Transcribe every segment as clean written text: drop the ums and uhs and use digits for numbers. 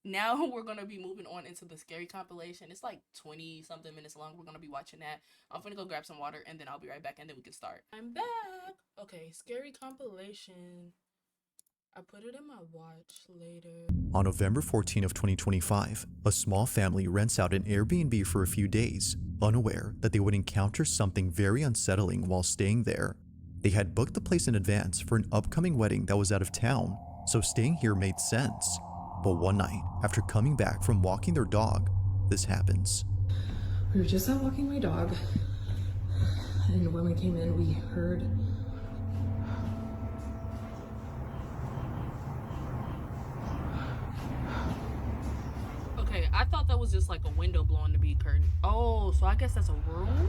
now we're gonna be moving on into the scary compilation. It's like 20 something minutes long. We're gonna be watching that. I'm gonna go grab some water and then I'll be right back and then we can start. I'm back. Okay, scary compilation. I put it in my watch later. On November 14 of 2025, a small family rents out an Airbnb for a few days, unaware that they would encounter something very unsettling while staying there. They had booked the place in advance for an upcoming wedding that was out of town, so staying here made sense. But one night, after coming back from walking their dog, this happens. We were just out walking my dog, and when we came in, we heard I thought that was just like a window blowing to be curtain. Oh, so I guess that's a room?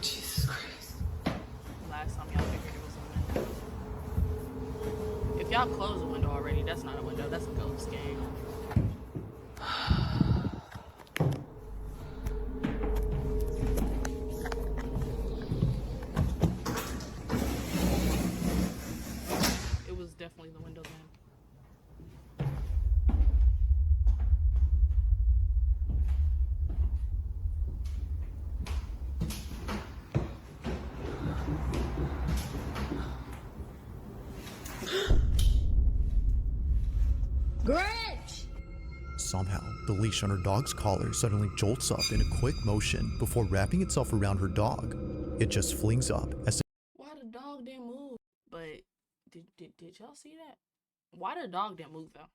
Jesus Christ. Last time y'all figured it was a window. If y'all closed the window already, that's not a window, that's a ghost game. Definitely the window then. Grinch! Somehow, the leash on her dog's collar suddenly jolts up in a quick motion before wrapping itself around her dog. It just flings up as if why the dog didn't move? But did y'all see that? Why the dog didn't move though?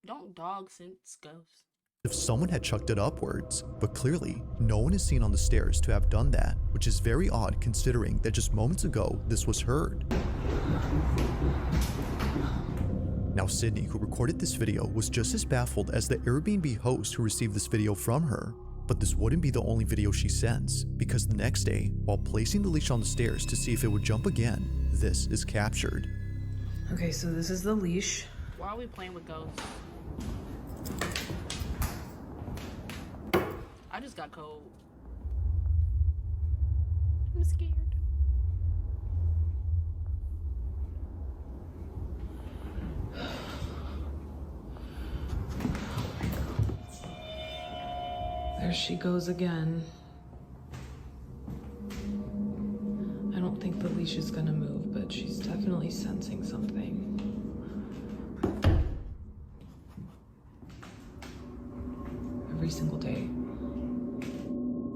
Don't dogs sense ghosts? if someone had chucked it upwards, but clearly no one is seen on the stairs to have done that, which is very odd considering that just moments ago this was heard. Now Sydney, who recorded this video, was just as baffled as the Airbnb host who received this video from her. But this wouldn't be the only video she sends, because the next day, while placing the leash on the stairs to see if it would jump again, this is captured. Okay, so this is the leash. Why are we playing with ghosts? I just got cold. I'm scared. There she goes again. I don't think the leash is gonna move, but she's definitely sensing something. Every single day.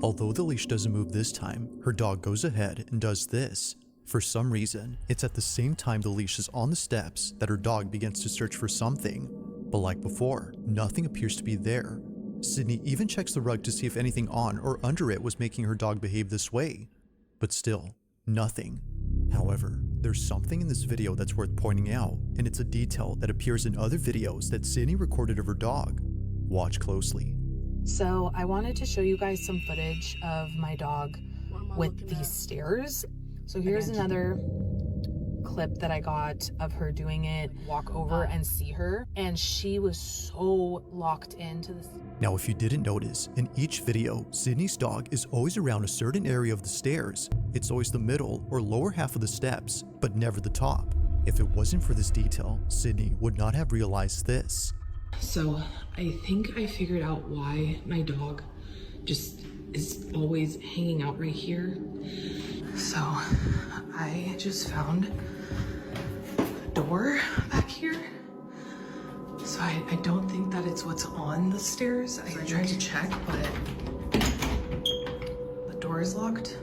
Although the leash doesn't move this time, her dog goes ahead and does this. For some reason, it's at the same time the leash is on the steps that her dog begins to search for something. But like before, nothing appears to be there. Sydney even checks the rug to see if anything on or under it was making her dog behave this way. But still, nothing. However, there's something in this video that's worth pointing out, and it's a detail that appears in other videos that Sydney recorded of her dog. Watch closely. So I wanted to show you guys some footage of my dog with these stairs. So here's another clip that I got of her doing it, walk over and see her, and she was so locked into this. Now if you didn't notice, in each video, Sydney's dog is always around a certain area of the stairs. It's always the middle or lower half of the steps, but never the top. If it wasn't for this detail, Sydney would not have realized this. So I think I figured out why my dog just is always hanging out right here. So I just found a door back here. So I don't think that it's what's on the stairs. I tried to check, but the door is locked.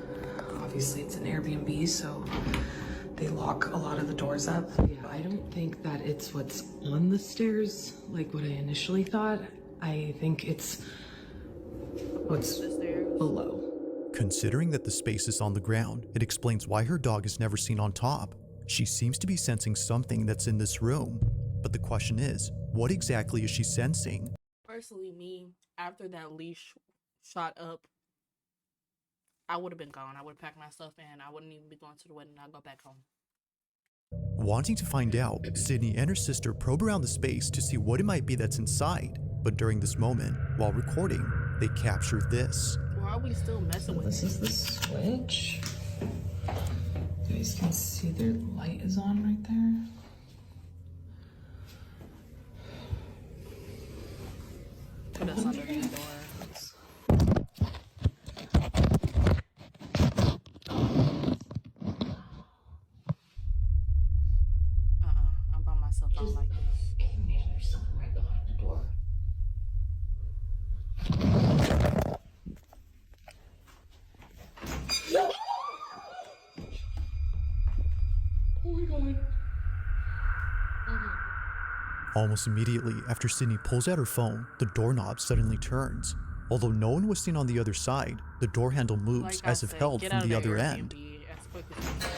Obviously it's an Airbnb, so they lock a lot of the doors up. Yeah, I don't think that it's what's on the stairs like what I initially thought. I think it's what's below. Considering that the space is on the ground, it explains why her dog is never seen on top. She seems to be sensing something that's in this room. But the question is, what exactly is she sensing? Personally, me, after that leash shot up, I would have been gone. I would have packed my stuff and I wouldn't even be going to the wedding. I'd go back home. Wanting to find out, Sydney and her sister probe around the space to see what it might be that's inside. But during this moment, while recording, they capture this. Why are we still messing with This is the switch. You guys can see their light is on right there. Put us under the door. I'm by myself. I don't like this. There's something right behind the door. Oh my god. Almost immediately after Sydney pulls out her phone, the doorknob suddenly turns. Although no one was seen on the other side, the door handle moves as if held from the other end. You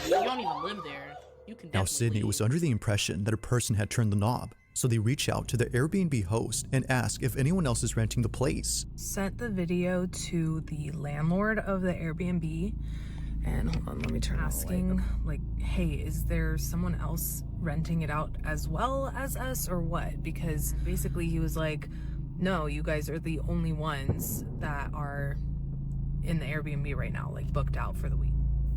don't even live there. You can Now Sydney was under the impression that a person had turned the knob, so they reach out to the Airbnb host and ask if anyone else is renting the place. Sent the video to the landlord of the Airbnb, and hold on, let me turn asking like, hey, is there someone else renting it out as well as us or what? Because basically he was like, no, you guys are the only ones that are in the Airbnb right now, like booked out for the week.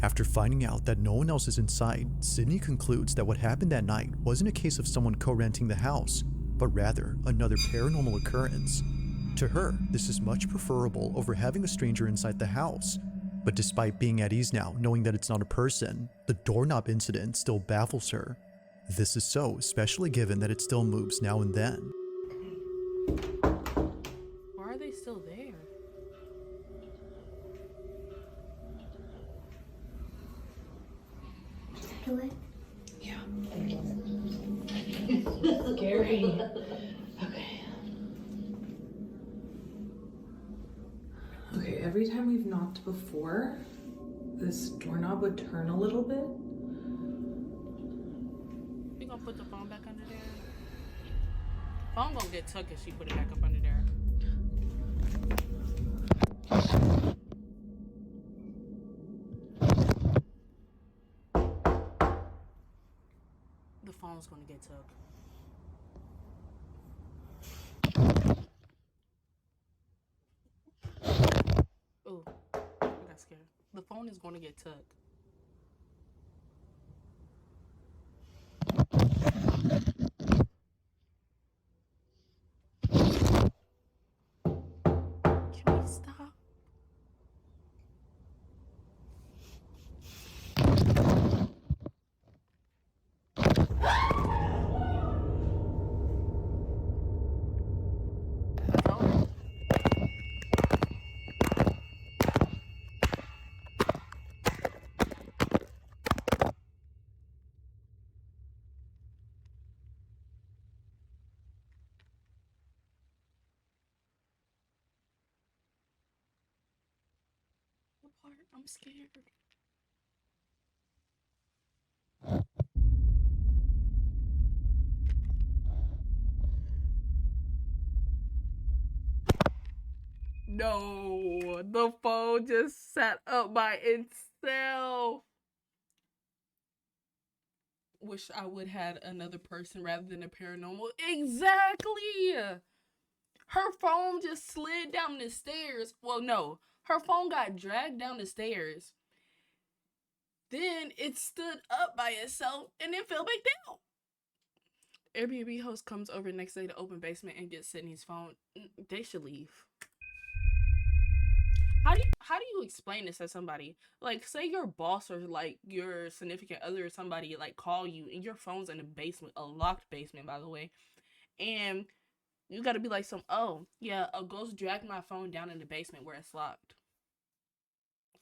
After finding out that no one else is inside, Sydney concludes that what happened that night wasn't a case of someone co-renting the house, but rather another paranormal occurrence. To her, this is much preferable over having a stranger inside the house. But despite being at ease now, knowing that it's not a person, the doorknob incident still baffles her. This is so, especially given that it still moves now and then. Why are they still there? Do it. Yeah. Scary. Okay. Okay, every time we've knocked before, this doorknob would turn a little bit. You gonna put the phone back under there? Phone gonna get took if she put it back up under there. The phone's gonna get took. Oh, I got scared. The phone is gonna get took. Can we stop? I'm scared. No, the phone just sat up by itself. Wish I would have another person rather than a paranormal. Exactly. Her phone just slid down the stairs. Well, no, her phone got dragged down the stairs. Then it stood up by itself and then fell back down. Airbnb host comes over next day to open basement and gets Sydney's phone. They should leave. How do you explain this to somebody? Like, say your boss or like your significant other or somebody like call you and your phone's in the basement, a locked basement, by the way, and you gotta be like oh yeah, a ghost dragged my phone down in the basement where it's locked.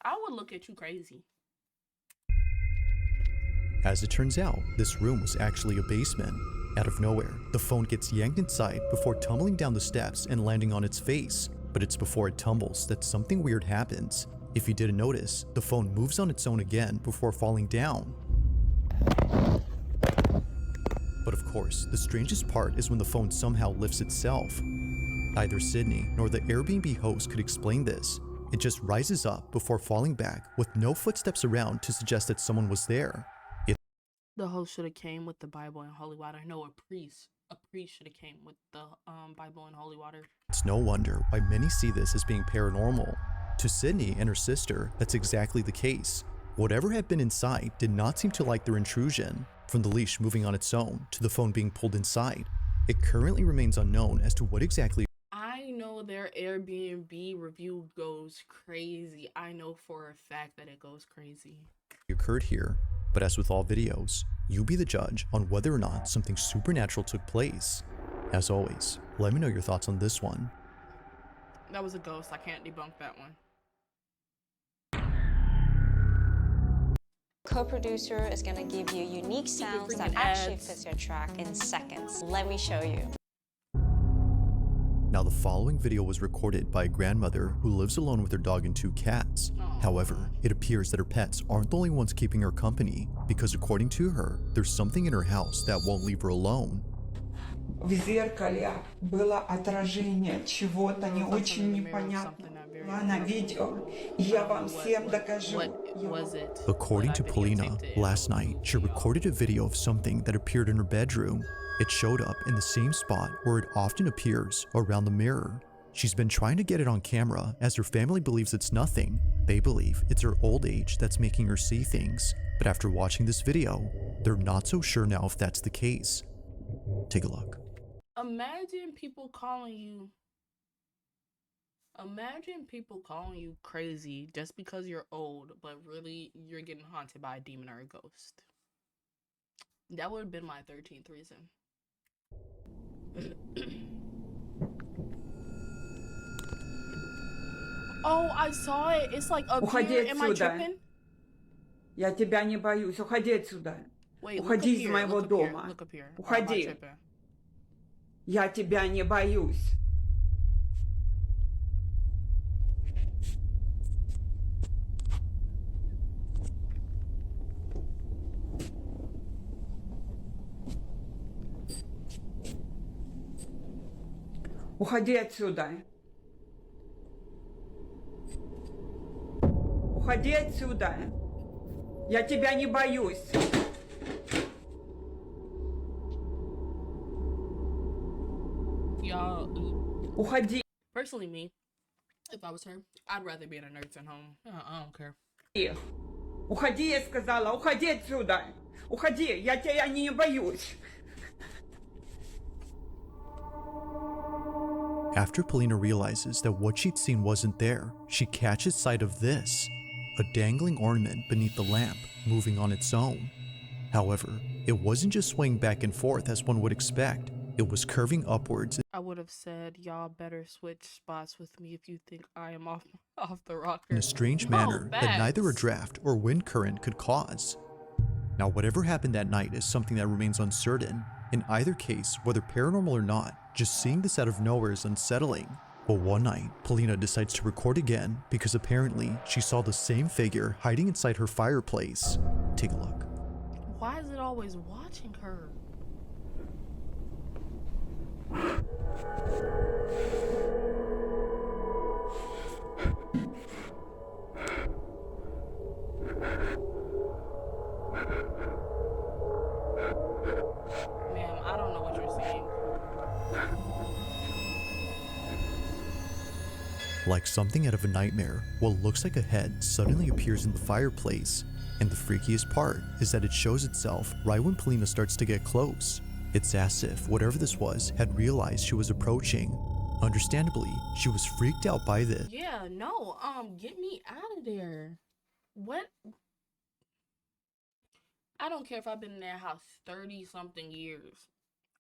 I would look at you crazy. As it turns out, this room was actually a basement. Out of nowhere, the phone gets yanked inside before tumbling down the steps and landing on its face. But it's before it tumbles that something weird happens. If you didn't notice, the phone moves on its own again before falling down. But of course, the strangest part is when the phone somehow lifts itself. Neither Sydney nor the Airbnb host could explain this. It just rises up before falling back with no footsteps around to suggest that someone was there. The host should have came with the Bible and holy water. No, a priest. A priest should have came with the Bible and holy water. It's no wonder why many see this as being paranormal. To Sydney and her sister, that's exactly the case. Whatever had been inside did not seem to like their intrusion, from the leash moving on its own to the phone being pulled inside. It currently remains unknown as to what exactly I know their Airbnb review goes crazy. I know for a fact that it goes crazy. occurred here, but as with all videos, you be the judge on whether or not something supernatural took place. As always, let me know your thoughts on this one. That was a ghost. I can't debunk that one. Co-producer is going to give you unique sounds that actually fits your track in seconds. Let me show you. Now, the following video was recorded by a grandmother who lives alone with her dog and 2 cats. However, it appears that her pets aren't the only ones keeping her company, because according to her, there's something in her house that won't leave her alone. В зеркале было отражение чего-то не очень непонятного на видео. Я вам всем докажу. What was it? According to Polina, last night she recorded a video of something that appeared in her bedroom. It showed up in the same spot where it often appears, around the mirror. She's been trying to get it on camera as her family believes it's nothing. They believe it's her old age that's making her see things. But after watching this video, they're not so sure now if that's the case. Take a look. Imagine people calling you crazy just because you're old, but really you're getting haunted by a demon or a ghost. That would have been my 13th reason. Oh, I saw it. It's like up here. Am I tripping? Я тебя не боюсь. Уходи отсюда. Wait, Уходи из моего дома. Look up here. Уходи. Я тебя не боюсь. Уходи отсюда. Уходи отсюда. Я тебя не боюсь. Y'all, Уходи. personally me, if I was her, I'd rather be in a nursing home. I don't care. Уходи, я сказала. Уходи отсюда. Уходи. Я тебя не боюсь. After Polina realizes that what she'd seen wasn't there, she catches sight of this, a dangling ornament beneath the lamp, moving on its own. However, it wasn't just swaying back and forth as one would expect, it was curving upwards. I would have said, y'all better switch spots with me if you think I am off the rocker. In a strange manner that neither a draft or wind current could cause. Now, whatever happened that night is something that remains uncertain. In either case, whether paranormal or not, just seeing this out of nowhere is unsettling. But one night, Polina decides to record again because apparently she saw the same figure hiding inside her fireplace. Take a look. Why is it always watching her? Ma'am, I don't know what you're saying. Like something out of a nightmare, what looks like a head suddenly appears in the fireplace. And the freakiest part is that it shows itself right when Polina starts to get close. It's as if whatever this was had realized she was approaching. Understandably, she was freaked out by this. Yeah, no, get me out of there. What? I don't care if I've been in that house 30-something years.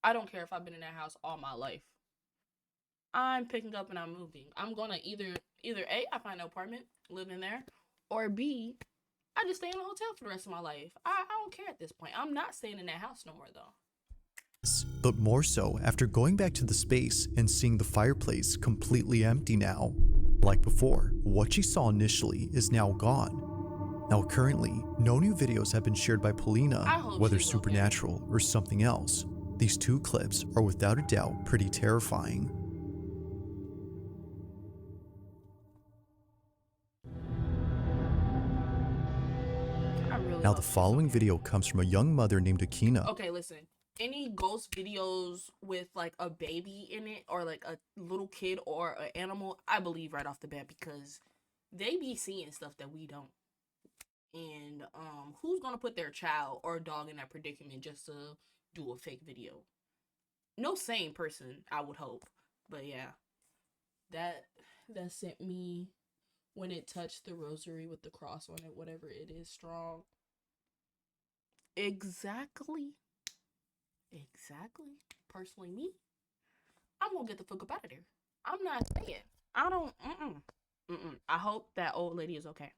I don't care if I've been in that house all my life. I'm picking up and I'm moving. I'm gonna either A, I find an apartment, live in there, or B, I just stay in a hotel for the rest of my life. I don't care at this point. I'm not staying in that house no more though. But more so after going back to the space and seeing the fireplace completely empty now. Like before, what she saw initially is now gone. Now currently, no new videos have been shared by Polina, whether supernatural or something else. These 2 clips are without a doubt pretty terrifying. Now the following video comes from a young mother named Akina. Okay, listen. Any ghost videos with like a baby in it or like a little kid or an animal, I believe right off the bat because they be seeing stuff that we don't. And who's gonna put their child or dog in that predicament just to do a fake video? No sane person, I would hope. But yeah, that sent me when it touched the rosary with the cross on it, whatever it is, strong. Exactly. Personally, me, I'm gonna get the fuck up out of there. I'm not saying. I don't. I hope that old lady is okay.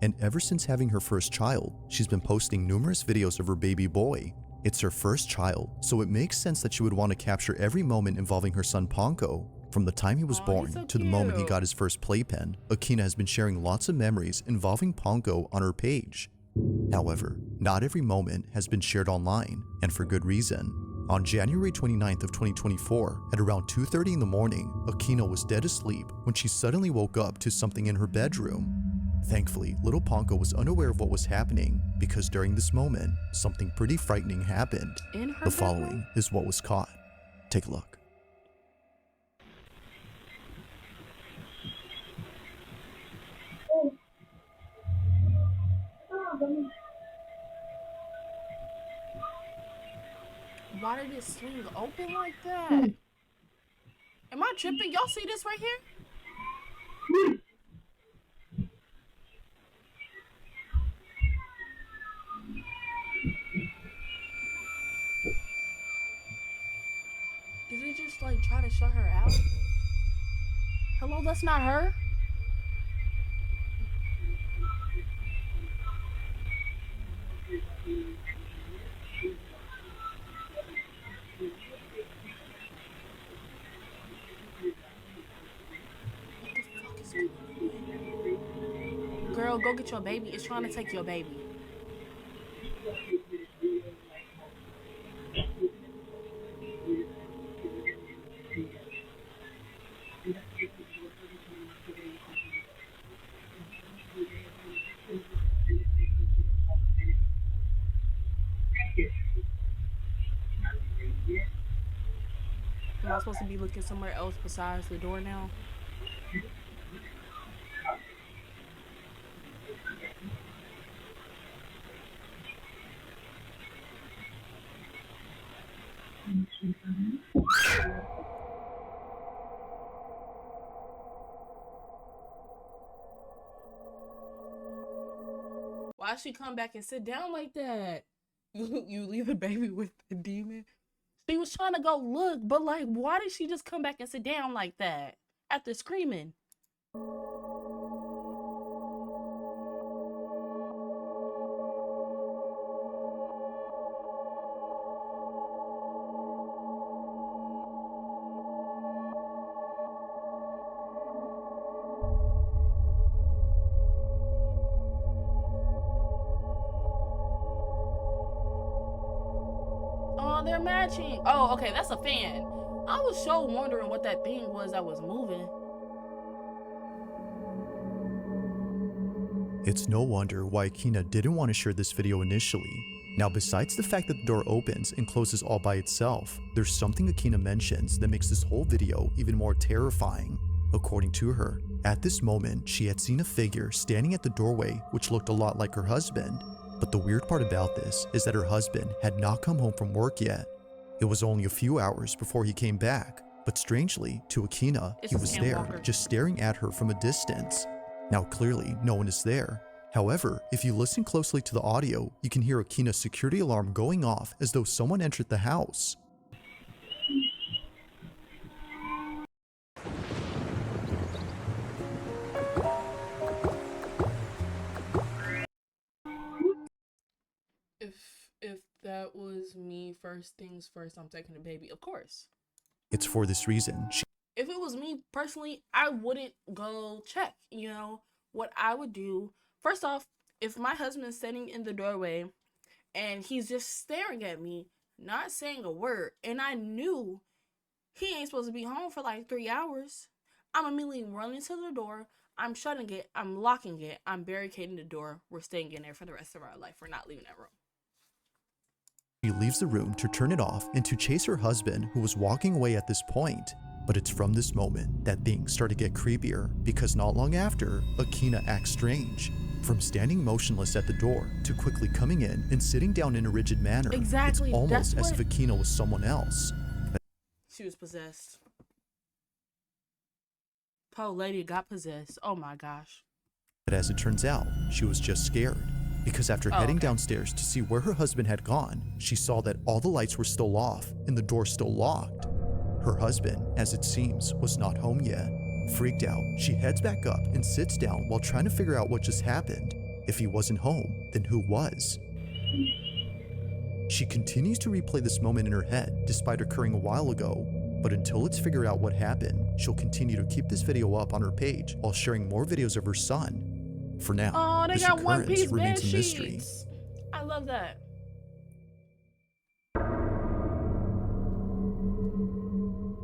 And ever since having her first child, she's been posting numerous videos of her baby boy. It's her first child, so it makes sense that she would want to capture every moment involving her son Ponko. From the time he was born so to the moment he got his first playpen, Akina has been sharing lots of memories involving Ponko on her page. However, not every moment has been shared online, and for good reason. On January 29th of 2024, at around 2:30 in the morning, Akina was dead asleep when she suddenly woke up to something in her bedroom. Thankfully, little Ponko was unaware of what was happening because during this moment, something pretty frightening happened. The following is what was caught. Take a look. Why did it swing open like that? Am I tripping? Y'all see this right here? Did he just like try to shut her out? Hello, that's not her? Girl, go get your baby. It's trying to take your baby. Am I supposed to be looking somewhere else besides the door now? Why'd she come back and sit down like that? You leave the baby with the demon? She was trying to go look, but like, why did she just come back and sit down like that after screaming? They're matching. Oh, okay, that's a fan. I was so wondering what that thing was that was moving. It's no wonder why Akina didn't want to share this video initially. Now, besides the fact that the door opens and closes all by itself, there's something Akina mentions that makes this whole video even more terrifying. According to her, at this moment, she had seen a figure standing at the doorway which looked a lot like her husband. But the weird part about this is that her husband had not come home from work yet. It was only a few hours before he came back, but strangely, to Akina, he was there, just staring at her from a distance. Now clearly, no one is there. However, if you listen closely to the audio, you can hear Akina's security alarm going off as though someone entered the house. If that was me, first things first, I'm taking the baby, of course. It's for this reason. If it was me personally, I wouldn't go check. You know what I would do? First off, if my husband's sitting in the doorway and he's just staring at me, not saying a word, and I knew he ain't supposed to be home for like 3 hours, I'm immediately running to the door. I'm shutting it. I'm locking it. I'm barricading the door. We're staying in there for the rest of our life. We're not leaving that room. She leaves the room to turn it off and to chase her husband, who was walking away at this point. But it's from this moment that things start to get creepier, because not long after, Akina acts strange. From standing motionless at the door to quickly coming in and sitting down in a rigid manner. Exactly. It's almost That's as if Akina was someone else. She was possessed. Poor lady got possessed. Oh my gosh. But as it turns out, she was just scared. Because after heading downstairs to see where her husband had gone, she saw that all the lights were still off and the door still locked. Her husband, as it seems, was not home yet. Freaked out, she heads back up and sits down while trying to figure out what just happened. If he wasn't home, then who was? She continues to replay this moment in her head despite occurring a while ago, but until it's figured out what happened, she'll continue to keep this video up on her page while sharing more videos of her son. For now, they this got one occurrence piece remains bed a mystery. sheets. I love that.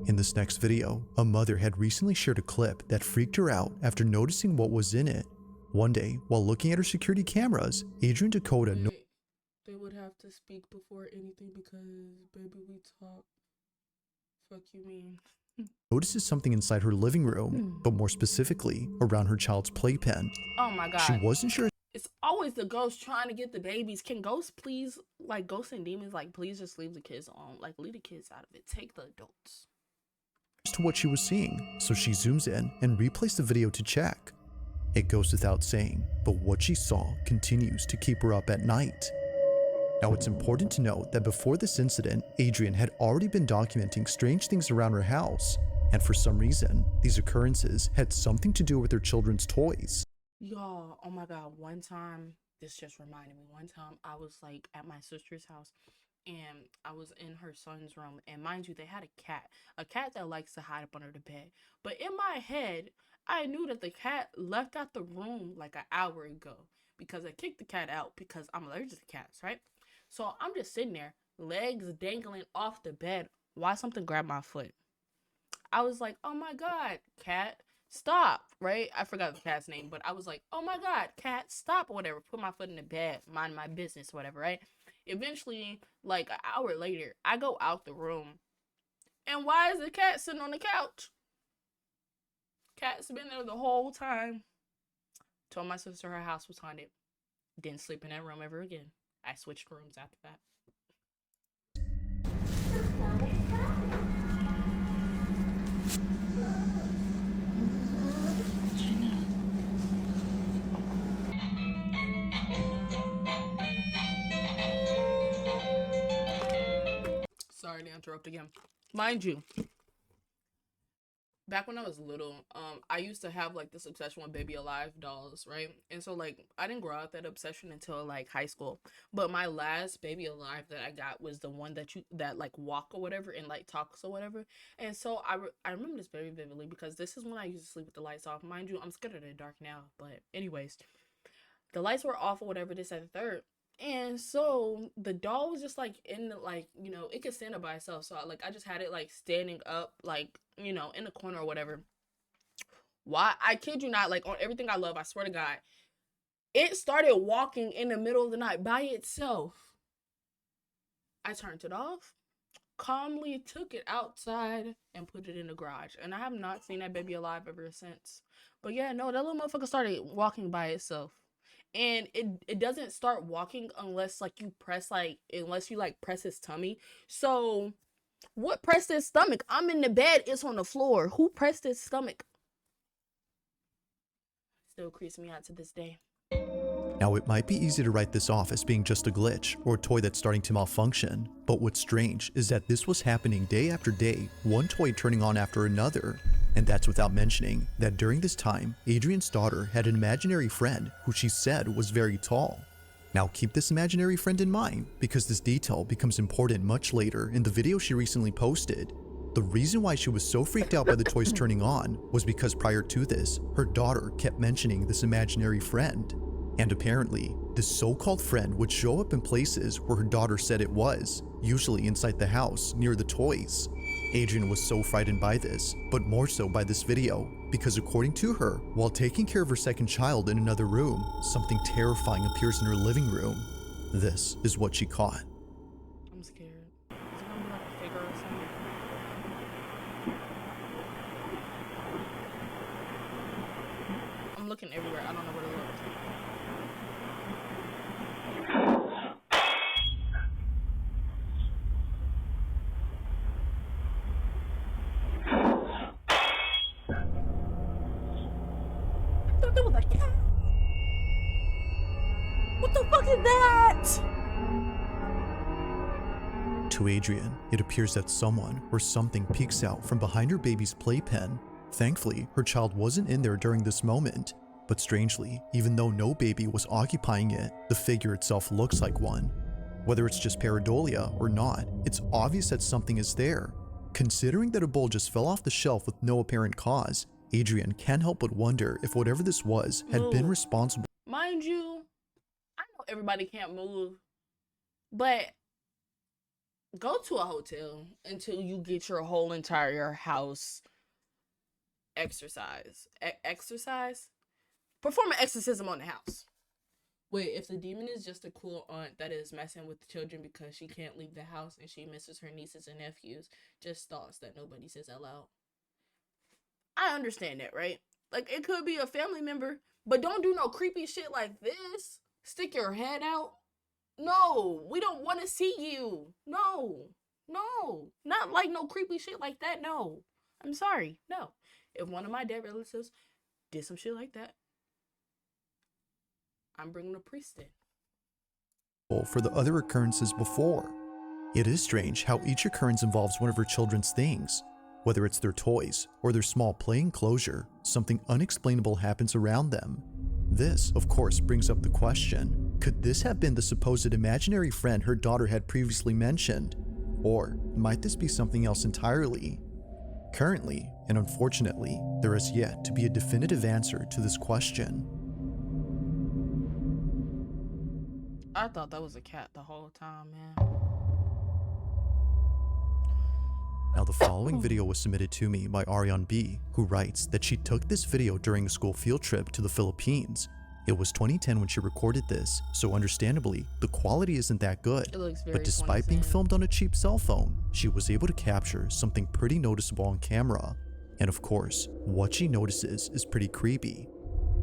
In this next video, a mother had recently shared a clip that freaked her out after noticing what was in it. One day, while looking at her security cameras, Adrian Dakota They would have to speak before anything because, baby, we talk. Fuck you mean? notices something inside her living room, but more specifically, around her child's playpen. Oh my god. She wasn't sure It's always the ghost trying to get the babies. Can ghosts please, like ghosts and demons, like please just leave the kids alone. Like leave the kids out of it. Take the adults. as to what she was seeing, so she zooms in and replays the video to check. It goes without saying, but what she saw continues to keep her up at night. Now, it's important to note that before this incident, Adrian had already been documenting strange things around her house, and for some reason, these occurrences had something to do with her children's toys. Y'all, oh my god, one time, this just reminded me, one time I was like at my sister's house and I was in her son's room, and mind you, they had a cat that likes to hide up under the bed. But in my head, I knew that the cat left out the room like an hour ago because I kicked the cat out because I'm allergic to cats, right? So I'm just sitting there, legs dangling off the bed. Why something grabbed my foot? I was like, oh my god, cat, stop, right? I forgot the cat's name, but I was like, oh my god, cat, stop, or whatever. Put my foot in the bed, mind my business, whatever, right? Eventually, like an hour later, I go out the room, and why is the cat sitting on the couch? Cat's been there the whole time. Told my sister her house was haunted. Didn't sleep in that room ever again. I switched rooms after that. Sorry to interrupt again. Mind you, back when I was little, I used to have like this obsession with Baby Alive dolls, right? And so like I didn't grow out that obsession until like high school. But my last Baby Alive that I got was the one that like walk or whatever and like talks or whatever. And so I remember this very vividly because this is when I used to sleep with the lights off. Mind you, I'm scared of the dark now, but anyways, the lights were off or whatever, this and the third. And so the doll was just like in the, like, you know, it could stand up by itself. So I just had it like standing up, like, you know, in the corner or whatever. Why? I kid you not, like on everything I love, I swear to God, it started walking in the middle of the night by itself. I turned it off, calmly took it outside and put it in the garage. And I have not seen that baby alive ever since. But yeah, no, that little motherfucker started walking by itself. And it doesn't start walking unless you press his tummy. So what pressed his stomach? I'm in the bed, it's on the floor. Who pressed his stomach? Still creeps me out to this day. Now, it might be easy to write this off as being just a glitch or a toy that's starting to malfunction, but what's strange is that this was happening day after day, one toy turning on after another. And that's without mentioning that during this time, Adrian's daughter had an imaginary friend who she said was very tall. Now keep this imaginary friend in mind because this detail becomes important much later in the video she recently posted. The reason why she was so freaked out by the toys turning on was because prior to this, her daughter kept mentioning this imaginary friend. And apparently, this so-called friend would show up in places where her daughter said it was, usually inside the house near the toys. Adrian was so frightened by this, but more so by this video, because according to her, while taking care of her second child in another room, something terrifying appears in her living room. This is what she caught. I'm scared. Is it gonna be like a figure or something? I'm looking everywhere. I don't know where to look. like, yeah. What the fuck is that? To Adrian, it appears that someone or something peeks out from behind her baby's playpen. Thankfully, her child wasn't in there during this moment. But strangely, even though no baby was occupying it, the figure itself looks like one. Whether it's just pareidolia or not, it's obvious that something is there. Considering that a bowl just fell off the shelf with no apparent cause, Adrian can't help but wonder if whatever this was had been responsible. Mind you, I know everybody can't move, but go to a hotel until you get your whole entire house exercise? Perform an exorcism on the house. Wait, if the demon is just a cool aunt that is messing with the children because she can't leave the house and she misses her nieces and nephews, just thoughts that nobody says out loud. I understand that, right? Like, it could be a family member, but don't do no creepy shit like this. Stick your head out. No, we don't want to see you. No, not like no creepy shit like that. No, I'm sorry. No, if one of my dead relatives did some shit like that, I'm bringing a priest in. For the other occurrences before. It is strange how each occurrence involves one of her children's things. Whether it's their toys or their small play enclosure, something unexplainable happens around them. This, of course, brings up the question, could this have been the supposed imaginary friend her daughter had previously mentioned? Or might this be something else entirely? Currently, and unfortunately, there is yet to be a definitive answer to this question. I thought that was a cat the whole time, man. Now, the following video was submitted to me by Ariane B, who writes that she took this video during a school field trip to the Philippines. It was 2010 when she recorded this, so understandably, the quality isn't that good. It looks very But despite being filmed on a cheap cell phone, she was able to capture something pretty noticeable on camera. And of course, what she notices is pretty creepy.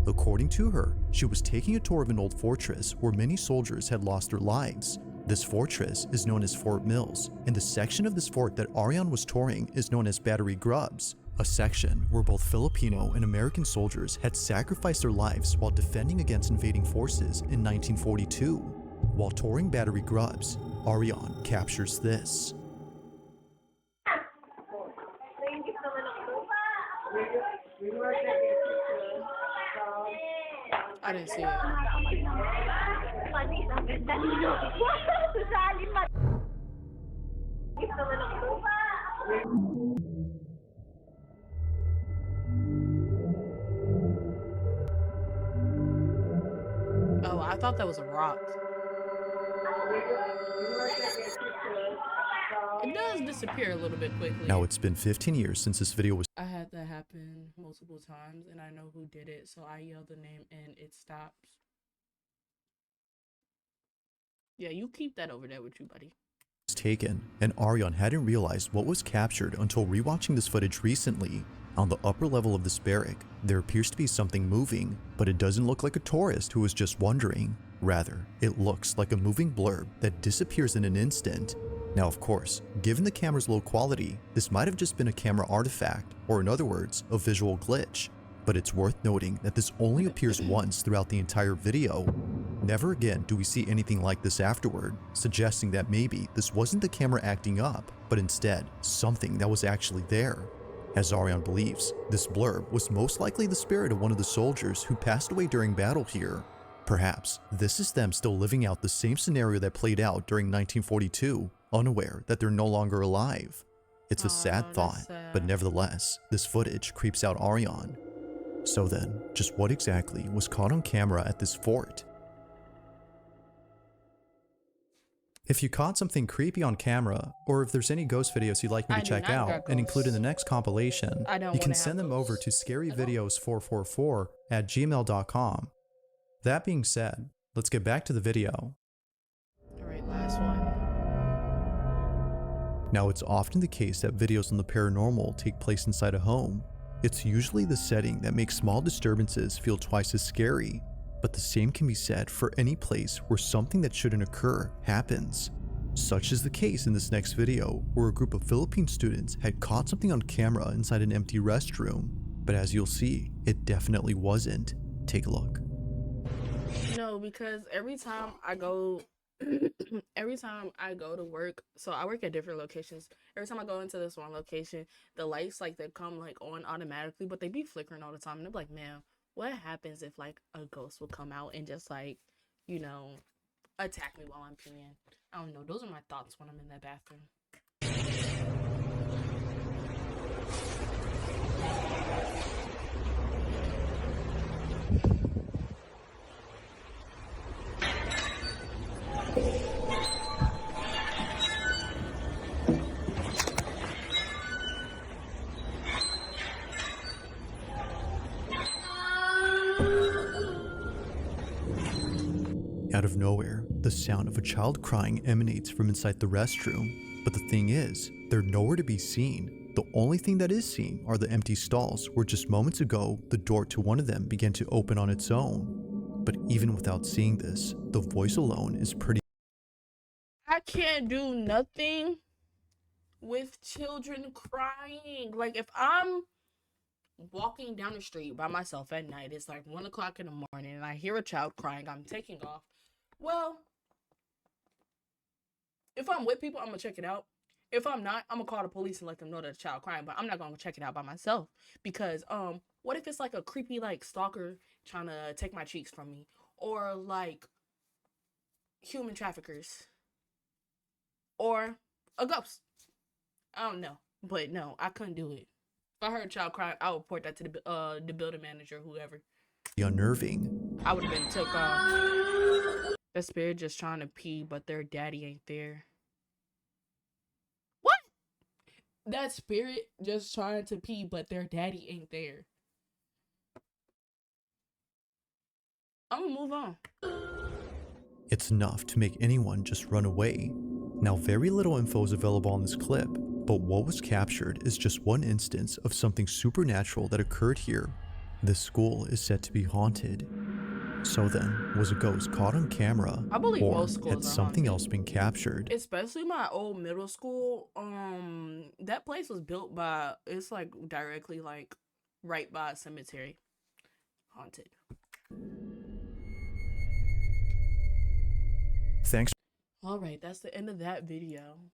According to her, she was taking a tour of an old fortress where many soldiers had lost their lives. This fortress is known as Fort Mills, and the section of this fort that Ariane was touring is known as Battery Grubs, a section where both Filipino and American soldiers had sacrificed their lives while defending against invading forces in 1942. While touring Battery Grubs, Ariane captures this. I didn't see it. Oh, I thought that was a rock. It does disappear a little bit quickly. Now, it's been 15 years since this video was I had that happen multiple times, and I know who did it, so I yell the name and it stops. Yeah, you keep that over there with you, buddy. taken, and Ariane hadn't realized what was captured until rewatching this footage recently. On the upper level of this barrack, there appears to be something moving, but it doesn't look like a tourist who was just wandering. Rather, it looks like a moving blurb that disappears in an instant. Now, of course, given the camera's low quality, this might have just been a camera artifact, or in other words, a visual glitch. But it's worth noting that this only appears once throughout the entire video. Never again do we see anything like this afterward, suggesting that maybe this wasn't the camera acting up, but instead something that was actually there. As Ariane believes, this blurb was most likely the spirit of one of the soldiers who passed away during battle here. Perhaps this is them still living out the same scenario that played out during 1942, unaware that they're no longer alive. It's a sad thought, but nevertheless, this footage creeps out Ariane. So then, just what exactly was caught on camera at this fort? If you caught something creepy on camera, or if there's any ghost videos you'd like me to check out and include in the next compilation, you can send them over to scaryvideos444@gmail.com. That being said, let's get back to the video. Alright, last one. Now, it's often the case that videos on the paranormal take place inside a home. It's usually the setting that makes small disturbances feel twice as scary, but the same can be said for any place where something that shouldn't occur happens. Such is the case in this next video, where a group of Philippine students had caught something on camera inside an empty restroom, but as you'll see, it definitely wasn't. Take a look. No, because every time I go to work, so I work at different locations. Every time I go into this one location, the lights like they come like on automatically, but they be flickering all the time. And I'm like, man, what happens if like a ghost will come out and just like, you know, attack me while I'm peeing? I don't know. Those are my thoughts when I'm in that bathroom. Out of nowhere, the sound of a child crying emanates from inside the restroom. But the thing is, they're nowhere to be seen. The only thing that is seen are the empty stalls where just moments ago, the door to one of them began to open on its own. But even without seeing this, the voice alone is pretty. I can't do nothing with children crying. Like if I'm walking down the street by myself at night, it's like 1 o'clock in the morning, and I hear a child crying, I'm taking off. Well, if I'm with people, I'm gonna check it out. If I'm not, I'm gonna call the police and let them know that a child crying, but I'm not gonna check it out by myself because what if it's like a creepy like stalker trying to take my cheeks from me, or like human traffickers, or a ghost? I don't know, but no, I couldn't do it. If I heard a child crying, I would report that to the building manager, whoever. Unnerving. I would have been took off. The spirit just trying to pee, but their daddy ain't there. What? That spirit just trying to pee, but their daddy ain't there. I'm gonna move on. It's enough to make anyone just run away. Now, very little info is available on this clip, but what was captured is just one instance of something supernatural that occurred here. This school is said to be haunted. So then, was a ghost caught on camera, I believe or most schools had are something haunted. else been captured? Especially my old middle school. That place was built by, it's like directly like right by a cemetery. Haunted. Thanks. All right, that's the end of that video.